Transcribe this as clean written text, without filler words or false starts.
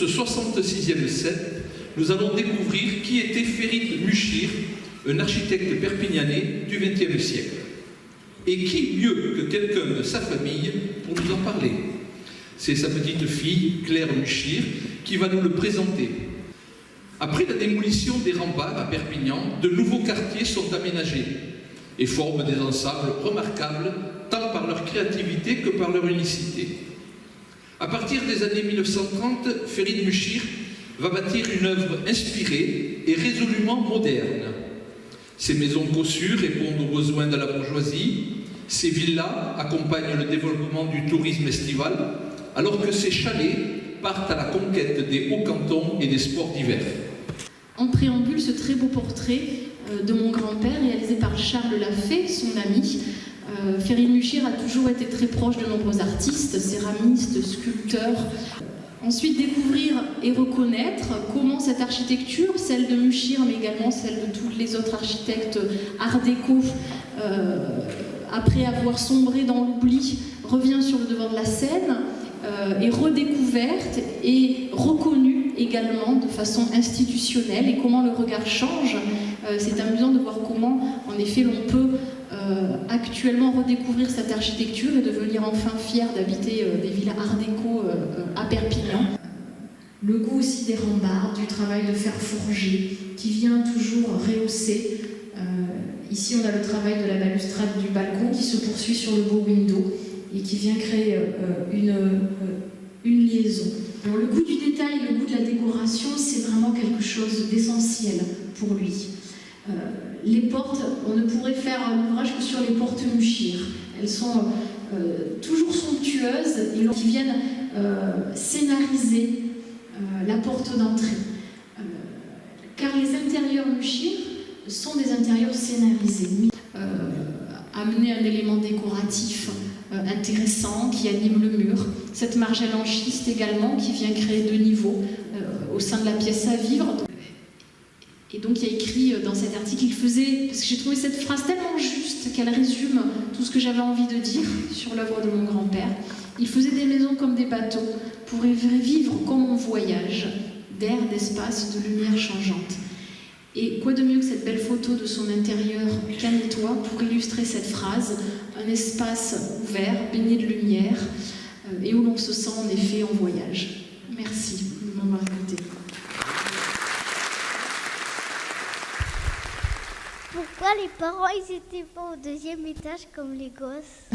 ce 66e set, nous allons découvrir qui était Ferit Muchir, un architecte perpignanais du XXe siècle. Et qui mieux que quelqu'un de sa famille pour nous en parler? C'est sa petite fille, Claire Muchir, qui va nous le présenter. Après la démolition des remparts à Perpignan, de nouveaux quartiers sont aménagés et forment des ensembles remarquables tant par leur créativité que par leur unicité. À partir des années 1930, Ferit Muchir va bâtir une œuvre inspirée et résolument moderne. Ces maisons cossues répondent aux besoins de la bourgeoisie, ces villas accompagnent le développement du tourisme estival, alors que ces chalets partent à la conquête des hauts cantons et des sports d'hiver. En préambule, ce très beau portrait de mon grand-père, réalisé par Charles Lafay, son ami. Ferit Muchir a toujours été très proche de nombreux artistes, céramistes, sculpteurs. Ensuite, découvrir et reconnaître comment cette architecture, celle de Muchir, mais également celle de tous les autres architectes art déco, après avoir sombré dans l'oubli, revient sur le devant de la scène, est redécouverte et reconnue également de façon institutionnelle, et comment le regard change. C'est amusant de voir comment, en effet, l'on peut actuellement redécouvrir cette architecture et devenir enfin fier d'habiter des villas art déco à Perpignan. Le goût aussi des rambardes, du travail de fer forgé qui vient toujours rehausser. Ici, on a le travail de la balustrade du balcon qui se poursuit sur le beau window et qui vient créer une liaison. Alors, le goût du détail, le goût de la décoration, c'est vraiment quelque chose d'essentiel pour lui. Les portes, on ne pourrait faire un ouvrage que sur les portes Muchir. Elles sont toujours somptueuses et qui viennent scénariser la porte d'entrée. Car les intérieurs Muchir sont des intérieurs scénarisés. Amener un élément décoratif intéressant qui anime le mur. Cette margelle en schiste également qui vient créer deux niveaux au sein de la pièce à vivre. Et donc il y a écrit dans cet article, il faisait, parce que j'ai trouvé cette phrase tellement juste qu'elle résume tout ce que j'avais envie de dire sur l'œuvre de mon grand-père. Il faisait des maisons comme des bateaux pour vivre comme on voyage, d'air, d'espace, de lumière changeante. Et quoi de mieux que cette belle photo de son intérieur canetois pour illustrer cette phrase, un espace ouvert, baigné de lumière, et où l'on se sent en effet en voyage. Merci de m'avoir écouté. Pourquoi les parents ils étaient pas au deuxième étage comme les gosses?